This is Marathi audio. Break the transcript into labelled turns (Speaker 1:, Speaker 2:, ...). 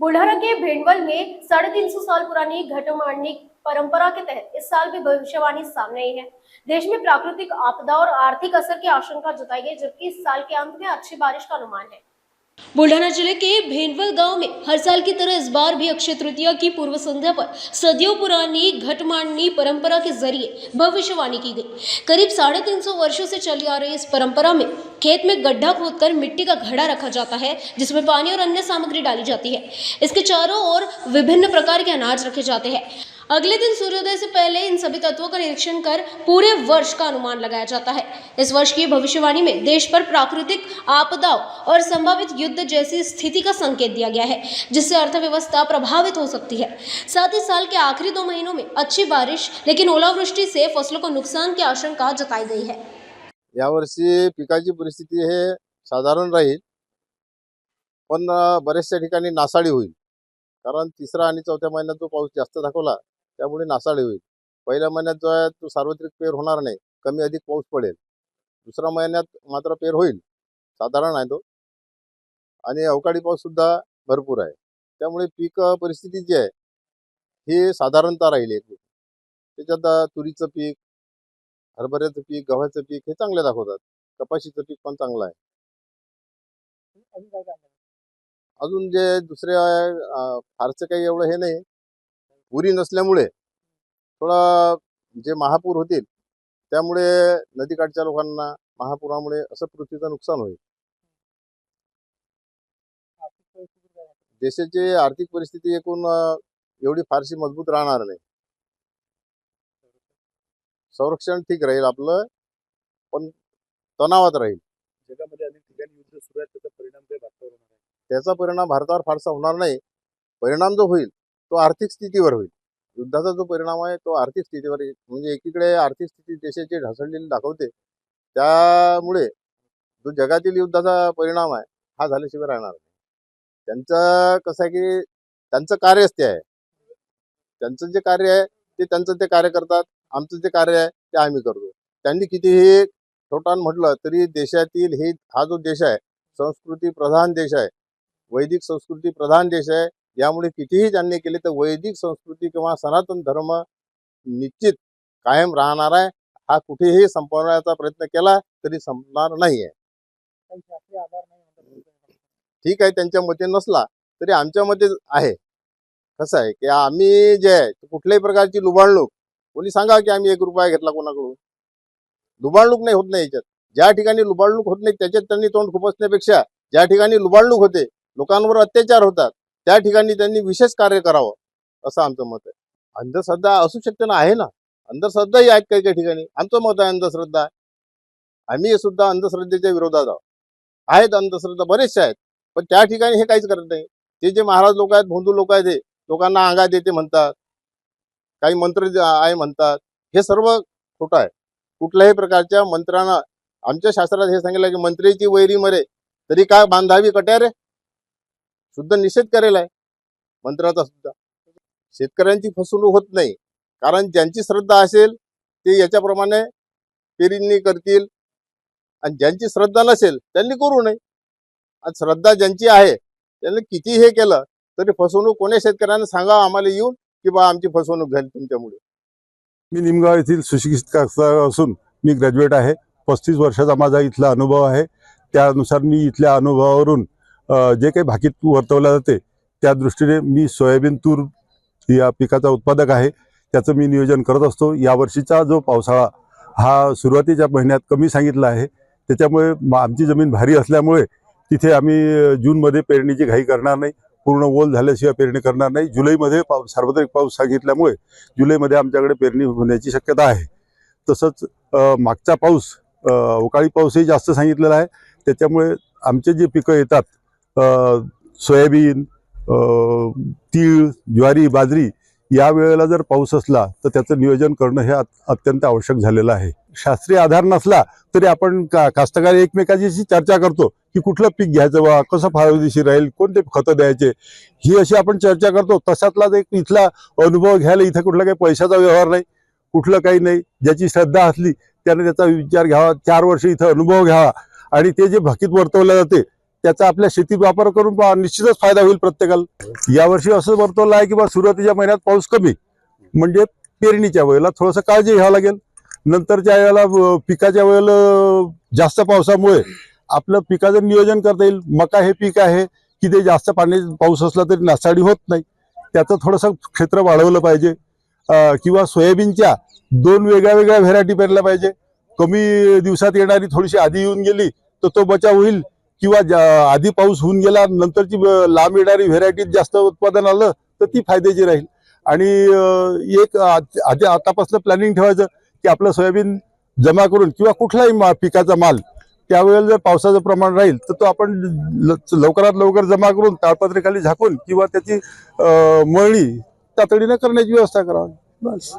Speaker 1: बुल्ढाना के भेंडवल में 350 साल पुरानी घटमांडनी परंपरा के तहत इस साल भी भविष्यवाणी सामने आई है। देश में प्राकृतिक आपदा और आर्थिक असर की आशंका जताई गई, जबकि इस साल के अंत में अच्छी बारिश का अनुमान है। बुल्ढाना जिले के भेंडवल गांव में हर साल की तरह इस बार भी अक्षय तृतीया की पूर्व संध्या पर सदियों पुरानी घटमांडनी परंपरा के जरिए भविष्यवाणी की गई। करीब 350 वर्षों से चली आ रही इस परंपरा में खेत में गड्ढा खोदकर मिट्टी का घड़ा रखा जाता है, जिसमें पानी और अन्य सामग्री डाली जाती है। इसके चारों ओर विभिन्न प्रकार के अनाज रखे जाते हैं। अगले दिन सूर्योदय से पहले इन सभी तत्वों का निरीक्षण कर पूरे वर्ष का अनुमान लगाया जाता है। इस वर्ष की भविष्यवाणी में देश पर प्राकृतिक आपदाओं और संभावित युद्ध जैसी स्थिति का संकेत दिया गया है, जिससे अर्थव्यवस्था प्रभावित हो सकती है। साथ ही साल के आखिरी 2 महीनों में अच्छी बारिश लेकिन ओलावृष्टि से फसलों को नुकसान की आशंका जताई गई है।
Speaker 2: यावर्षी पिकाची परिस्थिती हे साधारण राहील, पण बरेचशा ठिकाणी नासाडी होईल। कारण तिसरा आणि चौथ्या महिन्यात जो पाऊस जास्त दाखवला त्यामुळे नासाडी होईल। पहिल्या महिन्यात जो आहे तो सार्वत्रिक पेर होणार नाही, कमी अधिक पाऊस पडेल। दुसऱ्या महिन्यात मात्र पेर होईल, साधारण आहे तो, आणि अवकाळी पाऊस सुद्धा भरपूर आहे। त्यामुळे पीक परिस्थिती जी आहे ही साधारणता राहील। त्याच्यात तुरीचं पीक, हरभऱ्याचं पीक, गव्हाचं पीक हे चांगले दाखवतात। कपाशीचं पीक पण चांगलं आहे। अजून जे दुसरे फारसे काही एवढं हे नाही, पुरी नसल्यामुळे थोडा जे महापूर होतील त्यामुळे नदीकाठच्या लोकांना महापुरामुळे असं पृथ्वीचं नुकसान होईल। देशाची आर्थिक परिस्थिती एकूण एवढी फारशी मजबूत राहणार नाही। संरक्षण ठीक राहील आपलं, पण तणावात राहील।
Speaker 3: जगामध्ये अनेक ठिकाणी युद्ध सुरू आहे, त्याचा परिणाम काही भारतावर होणार आहे?
Speaker 2: त्याचा परिणाम भारतावर फारसा होणार नाही। परिणाम जो होईल तो आर्थिक स्थितीवर होईल। युद्धाचा जो परिणाम आहे तो आर्थिक स्थितीवर, म्हणजे एकीकडे आर्थिक स्थिती देशाची ढासळलेली दाखवते, त्यामुळे जो जगातील युद्धाचा परिणाम आहे हा झाल्याशिवाय राहणार नाही। त्यांचं कसं आहे की त्यांचं कार्यच ते आहे, त्यांचं जे कार्य आहे ते त्यांचं ते कार्य करतात, आमचं जे कार्य आहे ते आम्ही करतो। त्यांनी कितीही छोटान म्हटलं तरी देशातील हा जो देश आहे संस्कृती प्रधान देश आहे, वैदिक संस्कृती प्रधान देश आहे। यामुळे कितीही त्यांनी केले तर वैदिक संस्कृती किंवा सनातन धर्म निश्चित कायम राहणार आहे। हा कुठेही संपवण्याचा प्रयत्न केला तरी संपणार नाहीये। ठीक आहे, त्यांच्या मते नसला तरी आमच्या मते आहे। कसं आहे की आम्ही जे आहे कुठल्याही प्रकारची लुबाडणूक, कोणी सांगा की आम्ही 1 रुपया घेतला कोणाकडून, लुबाडणूक नाही होत नाही याच्यात। ज्या ठिकाणी लुबाडणूक होत नाही त्याच्यात त्यांनी तोंड खुपसण्यापेक्षा ज्या ठिकाणी लुबाडणूक होते, लोकांवर अत्याचार होतात, त्या ठिकाणी त्यांनी विशेष कार्य करावं असं आमचं मत आहे। अंधश्रद्धा असू शकते ना, आहे ना, अंधश्रद्धाही आहेत काही काही ठिकाणी। आमचं मत आहे अंधश्रद्धा, आम्ही सुद्धा अंधश्रद्धेच्या विरोधात आहोत। आहेत अंधश्रद्धा बरेचसे आहेत, पण त्या ठिकाणी हे काहीच करत नाही। ते जे महाराज लोक आहेत, भोंदू लोक आहेत, हे लोकांना अंगात येते म्हणतात, काही मंत्र आहे म्हणतात, हे सर्व खोटं आहे। कुठल्याही प्रकारच्या मंत्रांना आमच्या शास्त्रात हे सांगितलं की मंत्रीची वैरी मरे तरी काय बांधावी कट्यारे, शुद्ध निषेध करेल आहे मंत्राचा सुद्धा। शेतकऱ्यांची फसवणूक होत नाही, कारण ज्यांची श्रद्धा असेल ते याच्याप्रमाणे पेरणी करतील, आणि ज्यांची श्रद्धा नसेल त्यांनी करू नये। आणि श्रद्धा ज्यांची आहे त्यांनी किती हे केलं तरी फसवणूक कोण्या शेतकऱ्यांना सांगा आम्हाला येऊन की बा आमची फसवणूक झाली तुमच्यामुळे।
Speaker 3: मी निमगाव येथील सुशिक्षित असून मी ग्रॅज्युएट आहे। 35 वर्षाचा माझा इथला अनुभव आहे। त्यानुसार मी इथल्या अनुभवावरून जे काही भाकीत वर्तवला जाते त्या दृष्टीने मी सोयाबीन तूर या पिकाचा उत्पादक आहे, त्याचं मी नियोजन करत असतो। यावर्षीचा जो पावसाळा हा सुरुवातीच्या महिन्यात कमी सांगितला आहे, त्याच्यामुळे आमची जमीन भारी असल्यामुळे तिथे आम्ही जूनमध्ये पेरणीची घाई करणार नाही, पूर्ण ओल झाल्याशिवाय पेरणी करणार नाही। जुलैमध्ये सार्वत्रिक पाऊस सांगितल्यामुळे जुलैमध्ये आमच्याकडे पेरणी होण्याची शक्यता आहे। तसंच मागचा पाऊस अवकाळी पाऊसही जास्त सांगितलेला आहे, त्याच्यामुळे आमचे जे पिकं येतात सोयाबीन, तीळ, ज्वारी, बाजरी या वेळेला जर पाऊस असला तर त्याचं नियोजन करणं हे अत्यंत आवश्यक झालेलं आहे। शास्त्रीय आधार नसला तरी आपण कास्तकारी एकमेकांशी चर्चा करतो की कुठलं पीक घ्यायचं बा, कसं फायदेशीर राहील, कोणते खतं द्यायचे, ही अशी आपण चर्चा करतो। तशातलाच एक इथला अनुभव घ्यायला इथं कुठला काही पैशाचा व्यवहार नाही, कुठलं काही नाही। ज्याची श्रद्धा असली त्याने त्याचा विचार घ्यावा, 4 वर्ष इथं अनुभव घ्यावा, आणि ते जे भाकीत वर्तवलं जाते त्याचा आपल्या शेतीत वापर करून निश्चितच फायदा होईल प्रत्येकाला. यावर्षी असं वर्तवलं आहे की बा सुरुवातीच्या महिन्यात पाऊस कमी, म्हणजे पेरणीच्या वेळेला थोडंसं काळजी घ्यावं लागेल. नंतरच्या वेळेला पिकाच्या वेळेला जास्त पावसामुळे आपलं पिकाचं नियोजन करता येईल. मका हे पीक आहे की ते जास्त पाऊस असला तरी नासाडी होत नाही, त्याचं थोडंसं क्षेत्र वाढवलं पाहिजे. किंवा सोयाबीनच्या 2 वेगळ्या वेगळ्या व्हेरायटी पेरल्या पाहिजे. कमी दिवसात येणारी थोडीशी आधी येऊन गेली तर तो बचाव होईल, किंवा आधी पाऊस होऊन गेला नंतरची लांब येणारी व्हेरायटी जास्त उत्पादन आलं तर ती फायद्याची राहील. आणि एक आतापासून प्लॅनिंग ठेवायचं की आपलं सोयाबीन जमा करून किंवा कुठलाही पिकाचा माल त्यावेळेला जर पावसाचं प्रमाण राहील तर तो आपण लवकरात लवकर जमा करून ताडपत्रीखाली झाकून किंवा त्याची मळणी तातडीने करण्याची व्यवस्था करावी. बस.